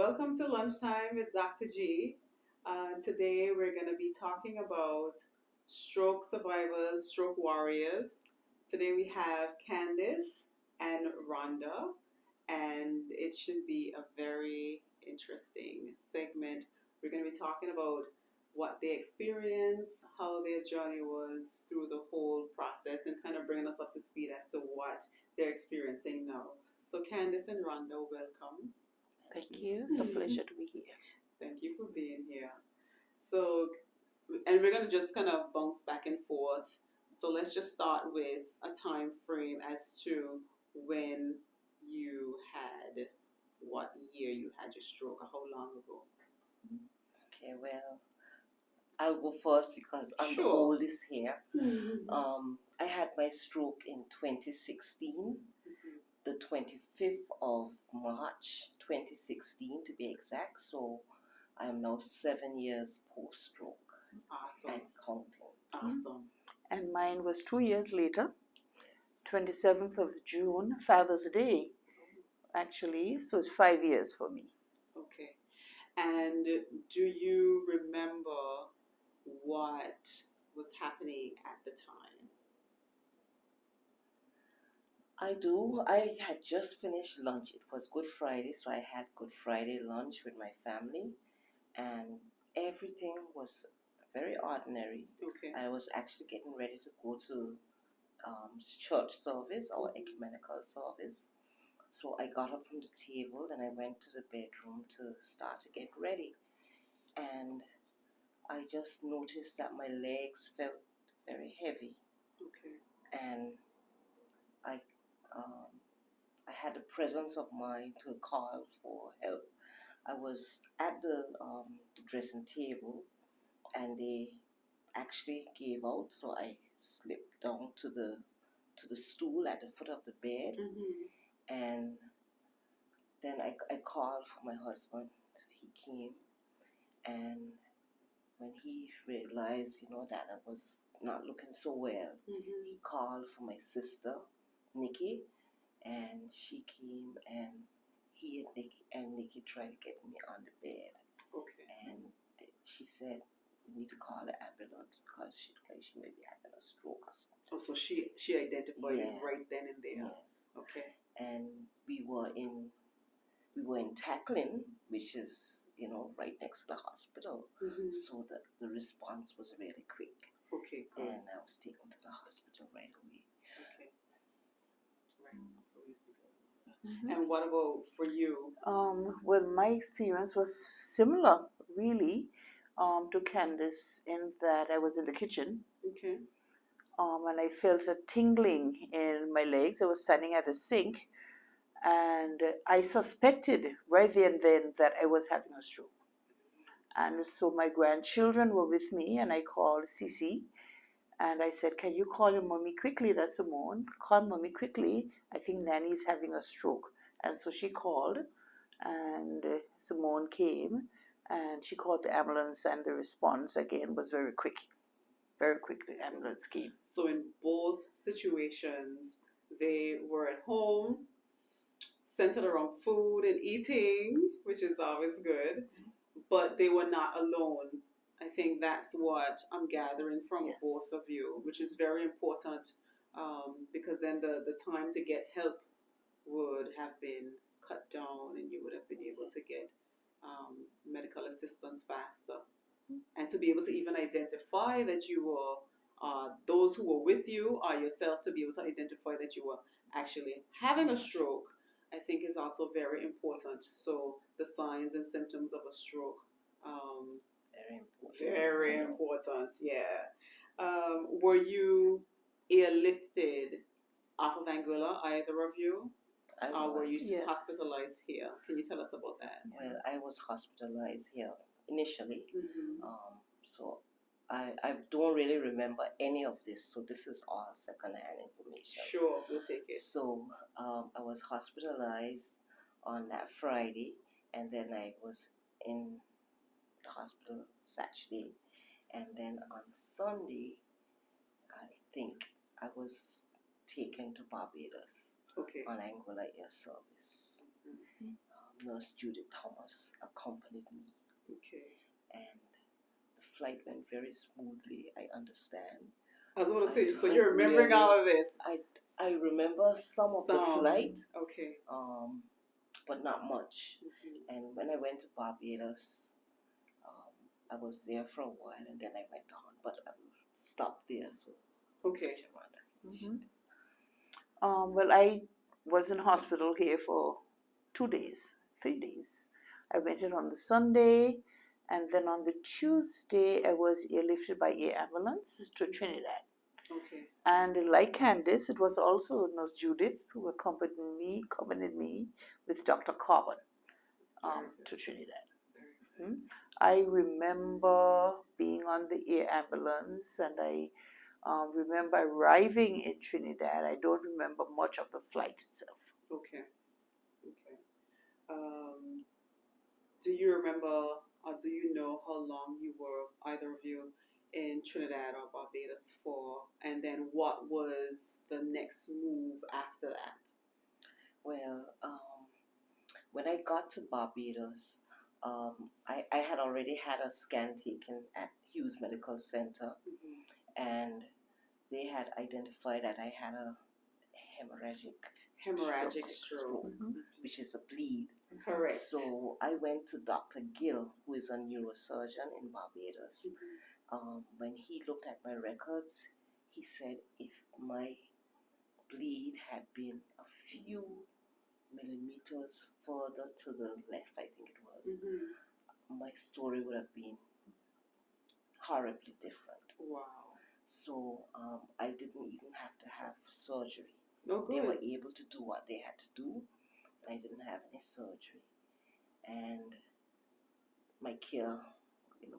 Welcome to Lunchtime with Dr. G. Today we're going to be talking about stroke survivors, stroke warriors. Today we have Candice and Rhonda, and it should be a very interesting segment. We're going to be talking about what they experienced, how their journey was through the whole process, and kind of bringing us up to speed as to what they're experiencing now. So, Candice and Rhonda, welcome. Thank you. It's a pleasure to be here. Thank you for being here. So, and we're going to just kind of bounce back and forth. So let's just start with a time frame as to when you had, what year you had your stroke, or how long ago. Okay, well, I'll go first because I'm the Sure. oldest here. I had my stroke in 2016, the 25th of March 2016 to be exact. So I am now 7 years post-stroke Awesome. and counting. Awesome. And mine was 2 years later, 27th of June, Father's Day, actually. So it's 5 years for me. Okay. And do you remember what was happening at the time? I do. I had just finished lunch. It was Good Friday, so I had Good Friday lunch with my family, and everything was very ordinary. Okay. I was actually getting ready to go to church service or ecumenical service. So I got up from the table and I went to the bedroom to start to get ready. And I just noticed that my legs felt very heavy. Okay. And I had the presence of mind to call for help. I was at the dressing table and they actually gave out, so I slipped down to the stool at the foot of the bed, and then I called for my husband. He came, and when he realized, that I was not looking so well, he called for my sister, Nikki, and she came, and he and Nikki tried to get me on the bed. Okay. And she said, "We need to call the ambulance because she may be having a stroke or something." Oh, so she identified it right then and there. Yes. Okay. And we were in Tackling, which is right next to the hospital. So the response was really quick. Okay, good. And I was taken to the hospital right away. Okay. Right. So and what about for you? Well, my experience was similar, really, to Candice in that I was in the kitchen. Okay. And I felt a tingling in my legs. I was standing at the sink, and I suspected right there and then that I was having a stroke. And so my grandchildren were with me, and I called Cece, and I said, "Can you call your mommy quickly? That's Simone. Call mommy quickly. I think Nanny's having a stroke." And so she called, and Simone came, and she called the ambulance, and the response again was very quick. Very quickly, the ambulance came. So in both situations, they were at home, centered around food and eating, which is always good, but they were not alone. I think that's what I'm gathering from both of you, which is very important, because then the time to get help would have been cut down and you would have been able to get medical assistance faster. And to be able to even identify that you were, those who were with you or yourself, to be able to identify that you were actually having a stroke, I think is also very important. So the signs and symptoms of a stroke, Very important. very important, yeah. Were you airlifted off of Anguilla, either of you? Or were you hospitalized here? Can you tell us about that? Well, I was hospitalized here initially. So I don't really remember any of this. So this is all secondhand information. Sure, we'll take it. So I was hospitalized on that Friday, and then I was in the hospital Saturday, and then on Sunday, I think I was taken to Barbados. Okay. On Anguilla Air Service. Nurse Judith Thomas accompanied me, Okay. and the flight went very smoothly. I understand. I was going to I say, so don't you're remembering all of this? I remember some of the flight, Okay. but not much. Mm-hmm. And when I went to Barbados, I was there for a while, and then I went on. But I will stop there. So Okay. Mm-hmm. Well, I was in hospital here for 2 days, 3 days. I went in on the Sunday, and then on the Tuesday, I was airlifted by air ambulance to Trinidad. Okay. And like Candice, it was also Nurse Judith who accompanied me with Dr. Carbon to Trinidad. I remember being on the air ambulance, and I remember arriving in Trinidad. I don't remember much of the flight itself. Okay. Okay. Do you remember, or do you know how long you were, either of you, in Trinidad or Barbados for? And then what was the next move after that? Well, when I got to Barbados, I had already had a scan taken at Hughes Medical Center, and they had identified that I had a hemorrhagic stroke, which is a bleed. Correct. So I went to Dr. Gill, who is a neurosurgeon in Barbados. When he looked at my records, he said if my bleed had been a few millimeters further to the left, I think it was, my story would have been horribly different. Wow. So I didn't even have to have surgery. Oh, good. They were able to do what they had to do. I didn't have any surgery, and my care,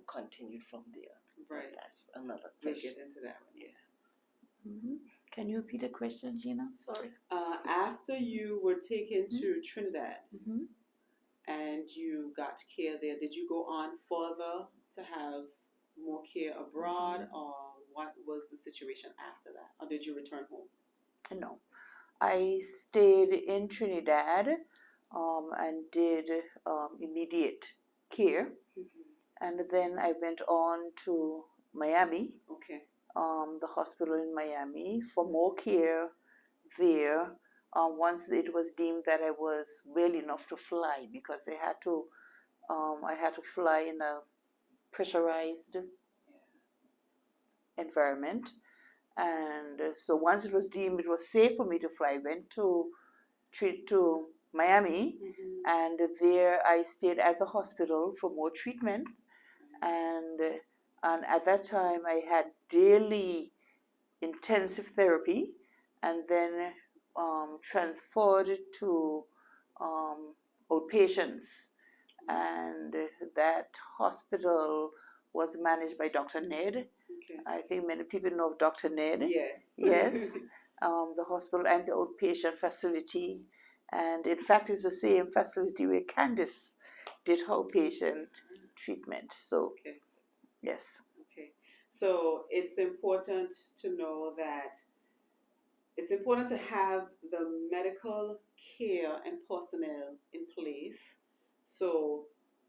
continued from there. Right. But that's another We'll question. get into that one. Yeah. Can you repeat the question, Gina? Sorry. After you were taken to Trinidad and you got care there, did you go on further to have more care abroad, or what was the situation after that? Or did you return home? No. I stayed in Trinidad and did immediate care. And then I went on to Miami. Okay. The hospital in Miami for more care there. Once it was deemed that I was well enough to fly, because I had to fly in a pressurized environment. And so once it was deemed it was safe for me to fly, I went to Miami, and there I stayed at the hospital for more treatment. And at that time I had daily intensive therapy, and then transferred to outpatients. And that hospital was managed by Dr. Ned. Okay. I think many people know Dr. Ned. Yes. Yes. The hospital and the outpatient facility. And in fact, it's the same facility where Candis did her outpatient treatment. So, Okay. yes. Okay. So it's important to know that it's important to have the medical care and personnel in place. So,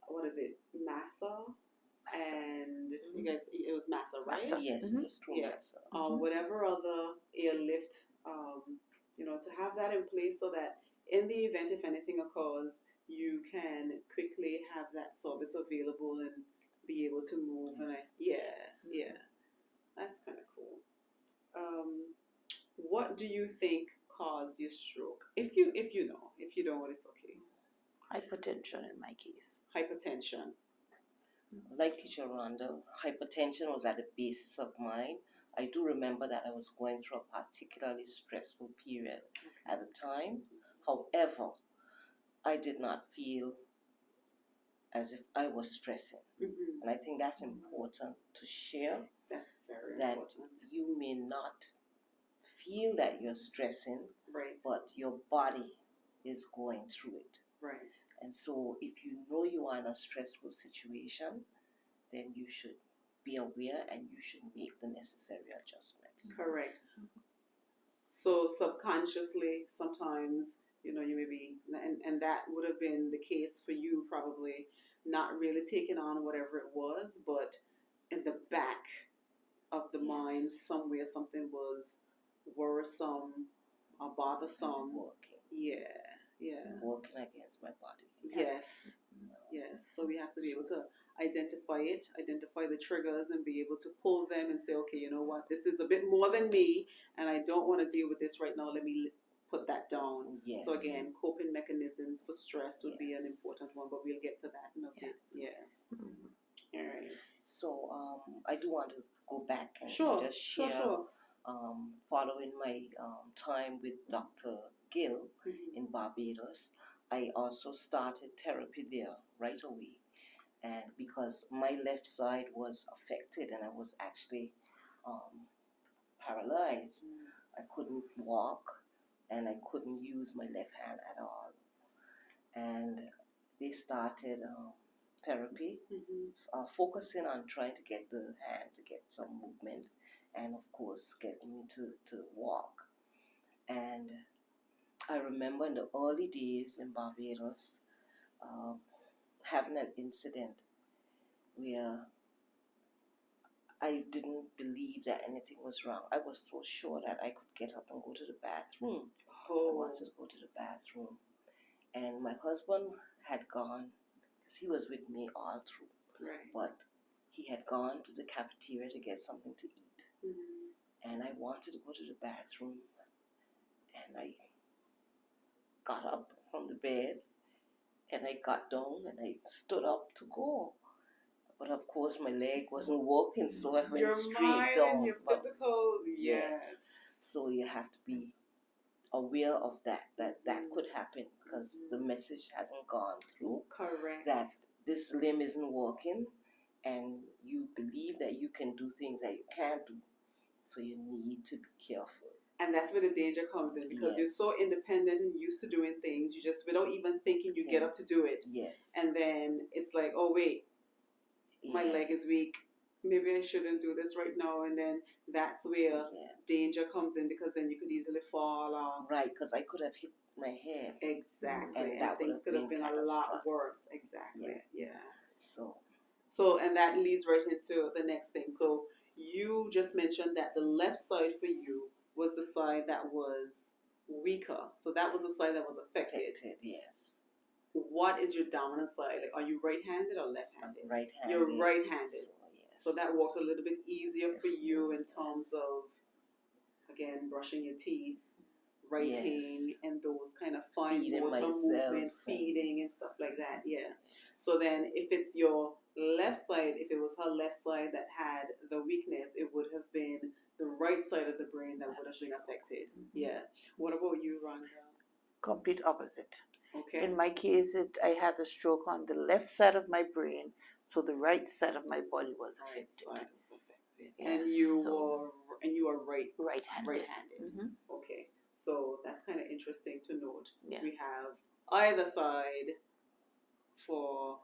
what is it? Massa? And you guys, it was Massa, right? Massa. Yes, it was through Massa. Whatever other airlift, to have that in place so that in the event if anything occurs, you can quickly have that service available and be able to move. And that's kind of cool. What do you think caused your stroke? If you know, if you don't, it's okay. Hypertension in my case. Hypertension. Like teacher Rhonda, hypertension was at the basis of mine. I do remember that I was going through a particularly stressful period at the time. However, I did not feel as if I was stressing. And I think that's important to share. That's very important. That you may not feel that you're stressing, right, but your body is going through it. Right. And so if you know you are in a stressful situation, then you should be aware and you should make the necessary adjustments. Correct. So subconsciously, sometimes you know, you may be, and that would have been the case for you probably, not really taking on whatever it was, but in the back of the mind Yes. somewhere something was worrisome or bothersome. Working. Yeah. Working against my body. Yes. Yes. So we have to be able to identify it, identify the triggers, and be able to pull them and say, okay, you know what, this is a bit more than me, and I don't want to deal with this right now. Let me put that down. Yes. So again, coping mechanisms for stress would be an Yes. important one, but we'll get to that in a bit. Yes. Yeah. Mhm. All right. So I do want to go back and Sure. just share. Sure. Following my time with Dr. Gill Mhm. in Barbados, I also started therapy there right away. And because my left side was affected and I was actually um, paralyzed, I couldn't walk and I couldn't use my left hand at all. And they started therapy, Mhm. focusing on trying to get the hand to get some movement and, of course, getting me to walk. And I remember in the early days in Barbados having an incident where I didn't believe that anything was wrong. I was so sure that I could get up and go to the bathroom. I wanted to go to the bathroom. And my husband had gone, because he was with me all through, Right. but he had gone to the cafeteria to get something to eat. Mhm. And I wanted to go to the bathroom. And I got up from the bed and I got down and I stood up to go. But of course my leg wasn't working, so I went Your straight mind down. and your But physical, yes. yes. So you have to be aware of that could happen because the message hasn't gone through. Correct. That this limb isn't working and you believe that you can do things that you can't do. So you need to be careful. And that's where the danger comes in, because you're Yes. so independent and used to doing things, you just, without even thinking, you get up to do it. Yes. And then it's like, oh wait, my leg is weak. Maybe I shouldn't do this right now. And then that's where danger comes in, because then you could easily fall off. Right, because I could have hit my head. Exactly. And And that things could have been a lot catastrophic. worse. Exactly. Yeah. So, and that leads right into the next thing. So you just mentioned that the left side for you was the side that was weaker. So that was the side that was affected. Yes. What is your dominant side? Like, are you right-handed or left-handed? Right-handed. You're right-handed. So, yes. So that works a little bit easier for you in terms of, again, brushing your teeth, writing, and those kind of fine motor movement, feeding and stuff like that. Yeah. So then if it's your left side, if it was her left side that had the weakness, it would have been the right side of the brain that would have been affected. Yeah. What about you, Rhonda? Complete opposite. Okay. In my case, I had the stroke on the left side of my brain, so the right side of my body was affected. Right side was affected. Yes, And you are right-handed. Right-handed. Mm-hmm. Okay. So that's kind of interesting to note. Yes. We have either side for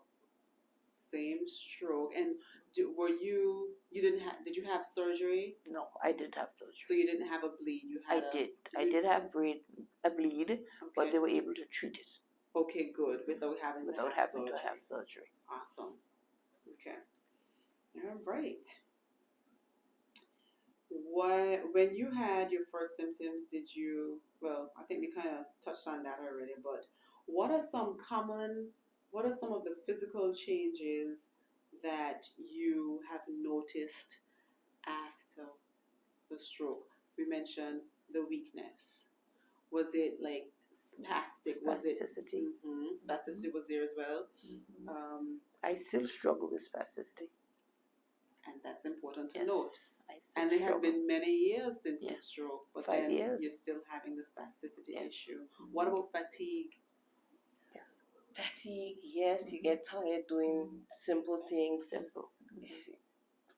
same stroke. And did you have surgery? No, I didn't have surgery. So you didn't have a bleed? I did have a bleed, okay. But they were able to treat it. Okay, good. Without having to have surgery. Awesome. Okay. All right. When you had your first symptoms, I think we kind of touched on that already, but what are some of the physical changes that you have noticed after the stroke? We mentioned the weakness. Was it like spastic? Spasticity. Spasticity was there as well. Mm-hmm. I still struggle with spasticity. And that's important to note. And it has been many years since the Yes. stroke, but 5 then years. you're still having the spasticity Yes. issue. What about fatigue? Yes. Fatigue, yes, you get tired doing simple things. Simple.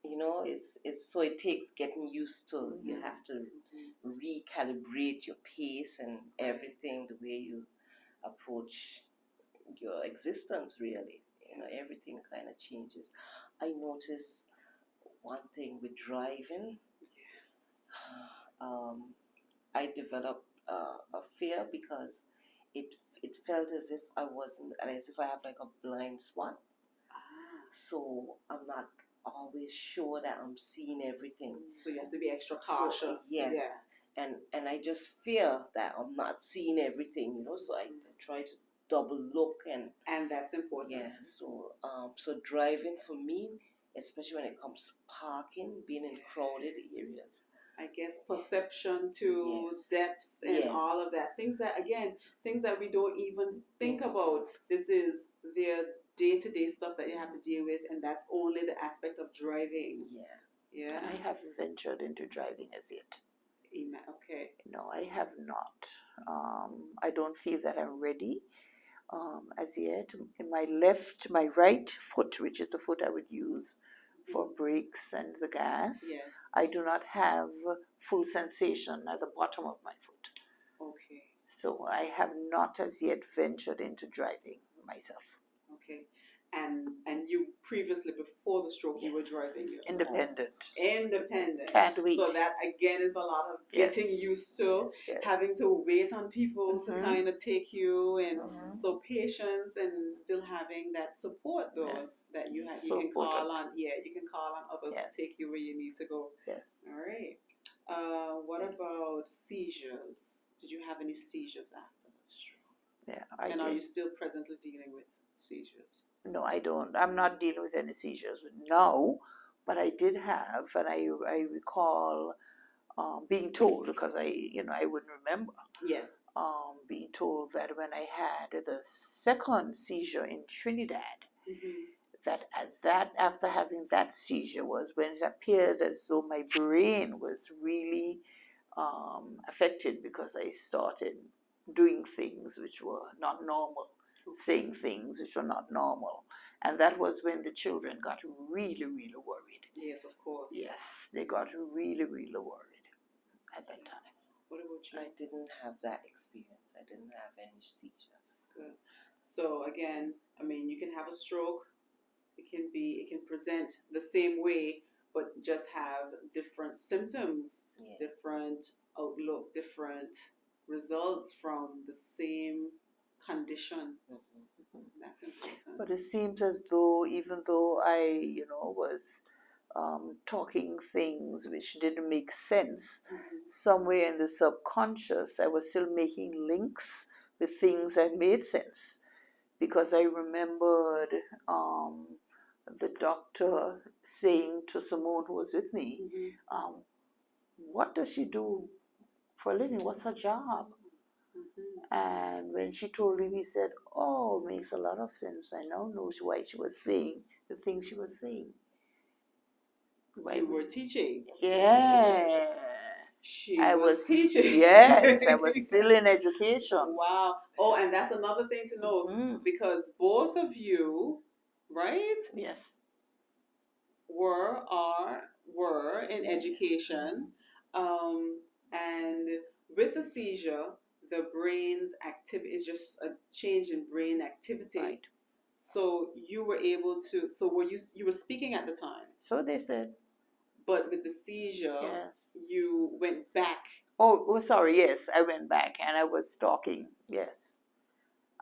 You know, it's so it takes getting used to. You have to recalibrate your pace and everything, the way you approach your existence, really. You know, everything kind of changes. I notice one thing with driving. I developed a fear because it felt as if I wasn't, as if I have like a blind spot. So I'm not always sure that I'm seeing everything. So you have to be extra cautious. So, yes. Yeah. And I just fear that I'm not seeing everything, you know. So I try to double look and that's important. Yeah. So driving for me, especially when it comes to parking, being in crowded areas. I guess perception to depth and all of that. Things that we don't even think about. This is their day-to-day stuff that you have to deal with, and that's only the aspect of driving. Yeah. And I haven't ventured into driving as yet. Okay. No, I have not. I don't feel that I'm ready as yet. In my right foot, which is the foot I would use for brakes and the gas, I do not have full sensation at the bottom of my foot. Okay. So I have not as yet ventured into driving myself. Okay. And you previously, before the stroke, you were driving yourself. Independent. Can't wait. So that again is a lot of getting used to, having to wait on people to kind of take you, and so patience, and still having that support though that you have. You can call on. Yeah, you can call on others to take you where you need to go. Yes. All right. What about seizures? Did you have any seizures after the stroke? Yeah, I did. And are you still presently dealing with seizures? No, I don't. I'm not dealing with any seizures now, but I did have, and I recall being told, because I wouldn't remember. Yes. Being told that when I had the second seizure in Trinidad, that after having that seizure was when it appeared as though my brain was really affected, because I started doing things which were not normal, saying things which were not normal. And that was when the children got really, really worried. Yes, of course. Yes, they got really, really worried at that time. What about you? I didn't have that experience. I didn't have any seizures. Good. So again, I mean, you can have a stroke. It can present the same way, but just have different symptoms, different outlook, different results from the same condition. That's important. But it seems as though, even though I, was talking things which didn't make sense, somewhere in the subconscious, I was still making links with things that made sense. Because I remembered the doctor saying to Simone, who was with me, what does she do for a living? What's her job? And when she told him, he said, oh, it makes a lot of sense. I now know why she was saying the things she was saying. You were teaching. Yeah. I was teaching. Yes, I was still in education. Wow. Oh, and that's another thing to know, because both of you, right? Yes. Were in education, and with the seizure, the brain's activity is just a change in brain activity. Right. So you were able to. So were you were speaking at the time? So they said. But with the seizure, you went back. Oh, sorry. Yes, I went back and I was talking. Yes,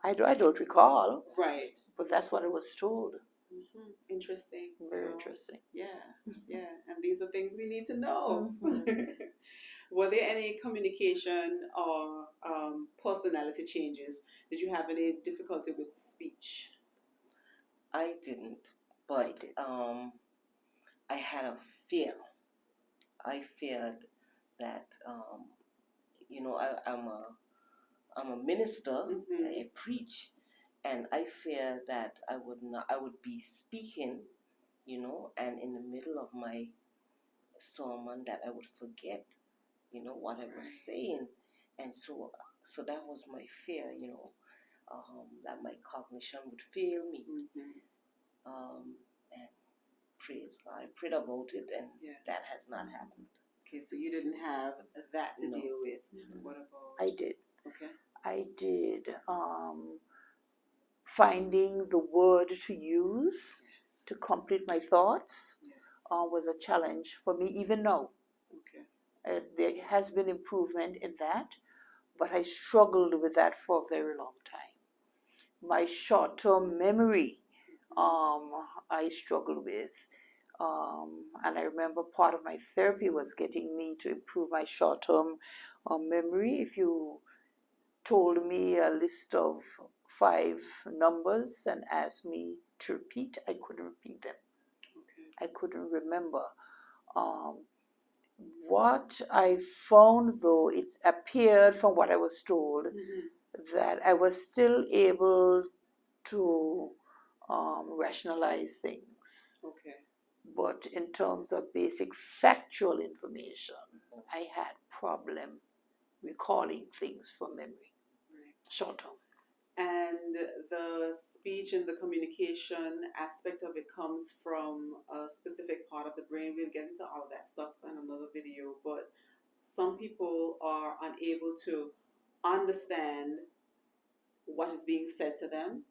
I don't recall. Right. But that's what I was told. Interesting. Very interesting. Yeah. And these are things we need to know. Were there any communication or personality changes? Did you have any difficulty with speech? I didn't, but I had a fear. I feared that, I'm a minister. I preach, and I fear that I would be speaking, and in the middle of my sermon that I would forget, what I was saying, and so that was my fear, that my cognition would fail me, and praise God, I prayed about it, and that has not happened. Okay, so you didn't have that to deal with. What about? I did. Okay. I did. Finding the word to use to complete my thoughts was a challenge for me even now. Okay. There has been improvement in that, but I struggled with that for a very long time. My short-term memory, I struggled with. And I remember part of my therapy was getting me to improve my short-term memory. If you told me a list of 5 numbers and asked me to repeat, I couldn't repeat them. Okay. I couldn't remember. Um, what I found, though, it appeared from what I was told that I was still able to rationalize things. Okay. But in terms of basic factual information, I had problem recalling things from memory, Right. short term. And the speech and the communication aspect of it comes from a specific part of the brain. We'll get into all of that stuff in another video, but some people are unable to understand what is being said to them,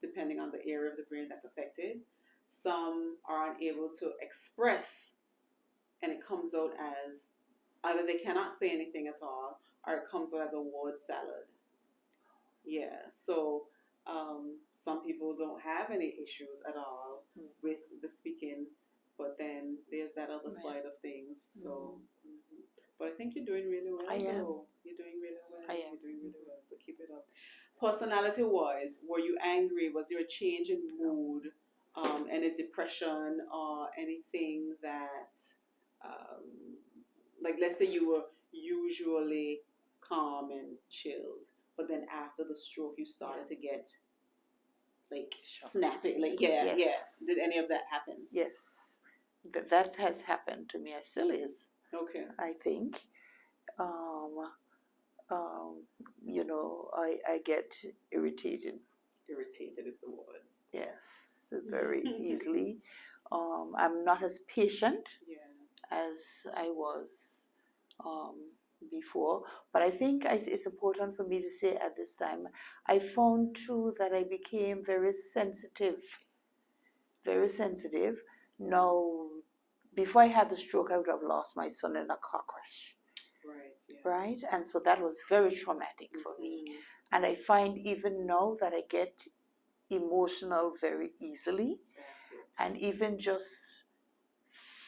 depending on the area of the brain that's affected. Some are unable to express, and it comes out as either they cannot say anything at all, or it comes out as a word salad. Yeah, so some people don't have any issues at all with the speaking, but then there's that other side of things. So, but I think you're doing really well. I am. Though. You're doing really well. I am. You're doing really well. So keep it up. Personality-wise, were you angry? Was there a change in mood, any depression, or anything that, like, let's say you were usually calm and chilled, but then after the stroke you started to get like snapping, like Yes. Did any of that happen? Yes, that has happened to me. It still is. Okay. I think. I get irritated. Irritated is the word. Yes, very easily. I'm not as patient as I was before. But I think it's important for me to say at this time, I found too that I became very sensitive. Very sensitive. Now, before I had the stroke, I would have lost my son in a car crash. Right. Yes. Right? And so that was very traumatic for me. And I find even now that I get emotional very easily. And even just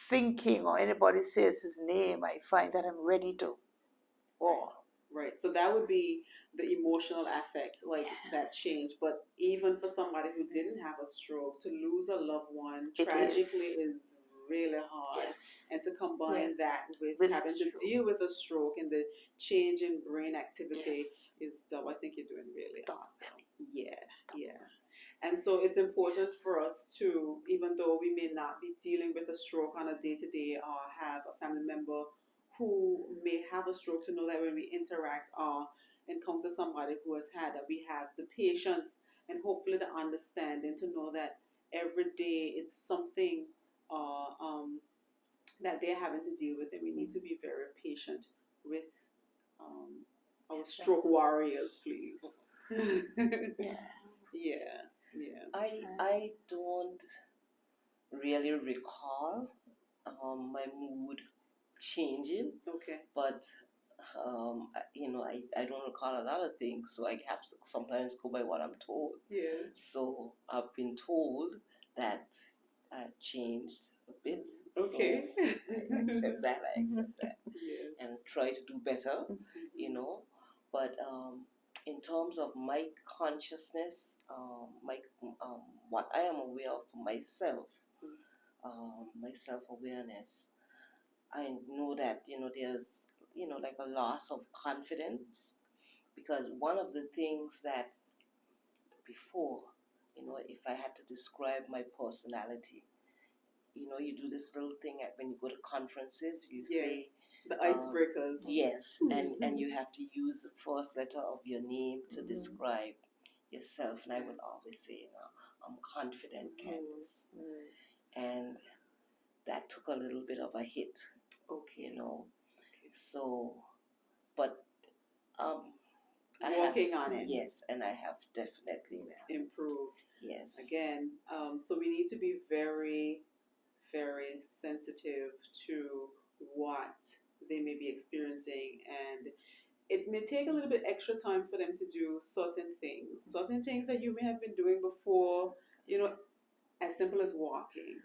thinking or anybody says his name, I find that I'm ready to fall. Right. So that would be the emotional affect, like that change. But even for somebody who didn't have a stroke, to lose a loved one tragically is really hard. Yes. And to combine that with having to deal with a stroke and the change in brain activity is double. I think you're doing really awesome. Yeah. And so it's important for us to, even though we may not be dealing with a stroke on a day-to-day or have a family member who may have a stroke, to know that when we interact or encounter somebody who has had that, we have the patience and hopefully the understanding to know that every day it's something that they're having to deal with, and we need to be very patient with our stroke warriors, please. I don't really recall my mood changing. Okay. But I don't recall a lot of things, so I have to sometimes go by what I'm told. Yes. So I've been told that I've changed a bit. Okay. So I accept that. Yes. And try to do better, But in terms of my consciousness, what I am aware of for myself, my self-awareness, I know that there's like a loss of confidence, because one of the things that before, if I had to describe my personality, you do this little thing when you go to conferences, you say the icebreakers. Yes, and you have to use the first letter of your name to describe yourself, and I would always say, I'm confident, Candis, and that took a little bit of a hit. Okay. So, but working on it. Yes, and I have definitely improved. Yes. Again, so we need to be very, very sensitive to what they may be experiencing, and it may take a little bit extra time for them to do certain things that you may have been doing before, as simple as walking.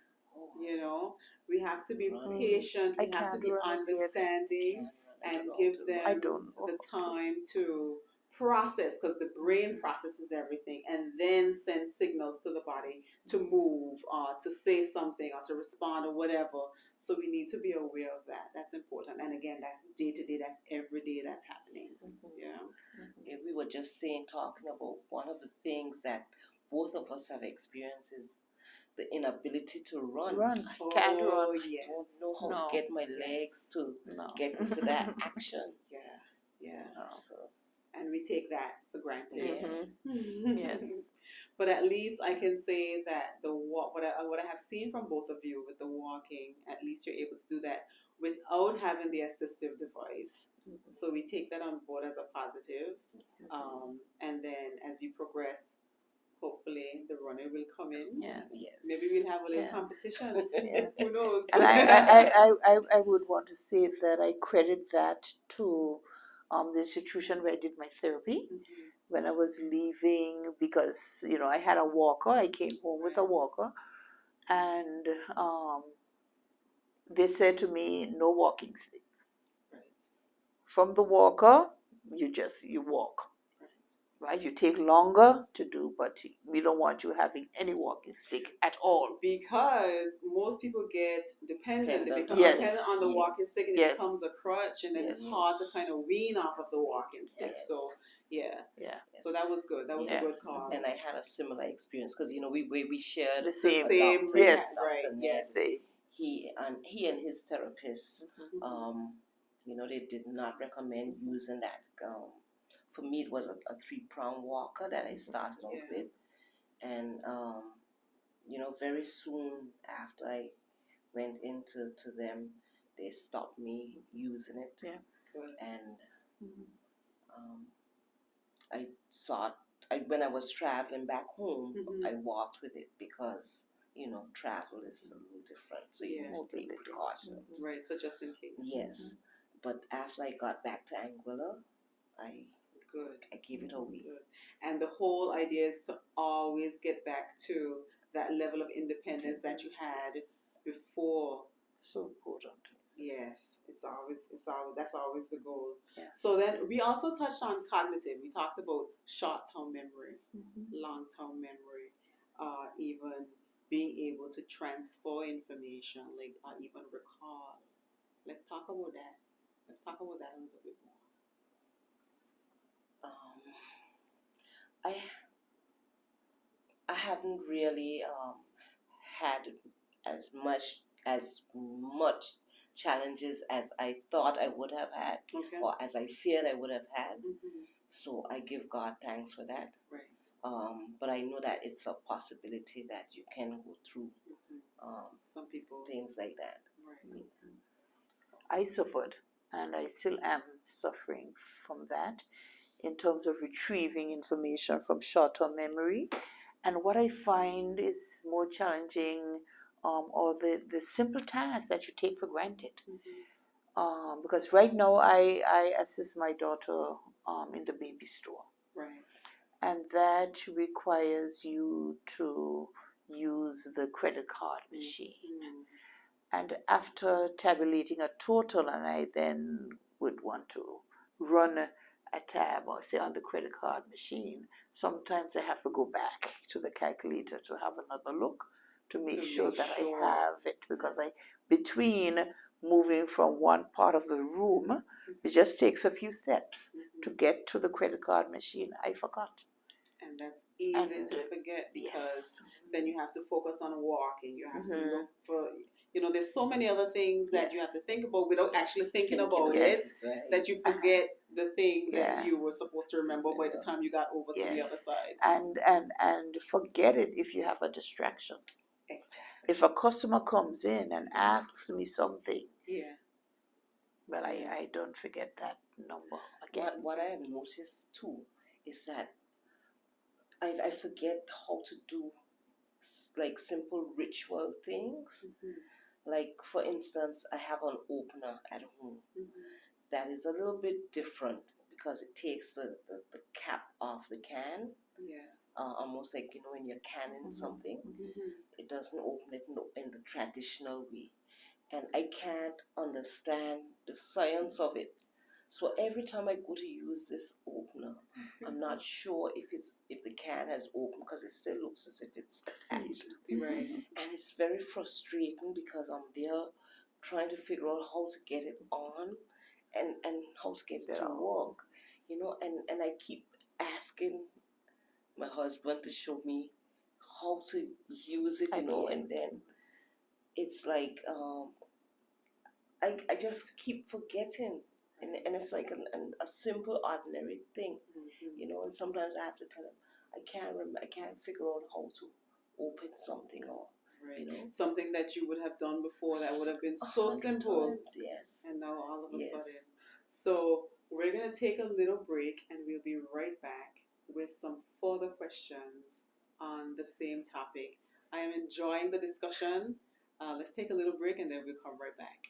We have to be patient, I we have to can't be run as yet. understanding and give them I don't know. the time to process, because the brain processes everything and then sends signals to the body to move or to say something or to respond or whatever. So we need to be aware of that. That's important. And again, that's day to day, that's every day that's happening. Yeah, we were just talking about one of the things that both of us have experienced is the inability to run. I can't run. Yes. I don't know how to No. get my legs to No. get into that action. Yeah. So, And we take that for granted. Yes. But at least I can say that the walk, what I have seen from both of you with the walking, at least you're able to do that without having the assistive device. So we take that on board as a positive. And then as you progress, hopefully the runner will come in. Yes. Maybe we'll have a little competition. Yes. Who knows? And I would want to say that I credit that to the institution where I did my therapy. When I was leaving, because I had a walker, I came home with a walker, and they said to me, no walking stick. From the walker, you walk. Right? You take longer to do, but we don't want you having any walking stick at all. Because most people get dependent. They become Yes. dependent on the walking stick, and it becomes a crutch, and then Yes. it's hard to kind of wean off of the walking stick. Yes. So, Yeah. So that was good. That was a good call. And I had a similar experience because we shared The same. Same. Yes. Right. Yes. Same. He and his therapist, they did not recommend using that. For me, it was a 3-prong walker that I started out with, and very soon after I went into them, they stopped me using it. Yeah. Good. And I saw when I was traveling back home, I walked with it because travel is a little different, so you need to take precautions. Right, so just in case. Yes, but after I got back to Anguilla, I gave it away. Good. And the whole idea is to always get back to that level of independence that you had before. So important. Yes, that's always the goal. Yeah. So then we also touched on cognitive. We talked about short-term memory, long-term memory, even being able to transfer information, like even recall. Let's talk about that. Let's talk about that a little bit more. I haven't really had as much challenges as I thought I would have had, or as I feared I would have had. So I give God thanks for that. Right. But I know that it's a possibility that you can go through some people things like that. Right. I suffered, and I still am suffering from that in terms of retrieving information from short-term memory. And what I find is more challenging are the simple tasks that you take for granted. Because right now I assist my daughter in the baby store. Right. And that requires you to use the credit card machine. And after tabulating a total, and I then would want to run a tab or say on the credit card machine, sometimes I have to go back to the calculator to have another look to make sure that I have it, because between moving from one part of the room, it just takes a few steps to get to the credit card machine. I forgot. And that's easy to forget, because then you have to focus on walking. You have to look for, there's so many other things that you have to think about without actually thinking about it, that you forget the thing that you were supposed to remember by the time you got over to the other side. And forget it if you have a distraction. Exactly. If a customer comes in and asks me something, well, I don't forget that number again. What I have noticed too is that I forget how to do like simple ritual things. Like, for instance, I have an opener at home that is a little bit different because it takes the cap off the can, Yeah. almost like, when you're canning something. Mm-hmm. It doesn't open it in the traditional way. And I can't understand the science of it. So every time I go to use this opener, I'm not sure if the can has opened because it still looks as if it's attached. Right. And it's very frustrating because I'm there trying to figure out how to get it on and how to get it to work. And I keep asking my husband to show me how to use it, and then it's like I just keep forgetting. And it's like a simple, ordinary thing, and sometimes I have to tell him, I can't figure out how to open something, or, Right. Something that you would have done before that would have been so 100 simple. times, yes. And now all of a Yes. sudden. So we're going to take a little break and we'll be right back with some further questions on the same topic. I am enjoying the discussion. Let's take a little break and then we'll come right back.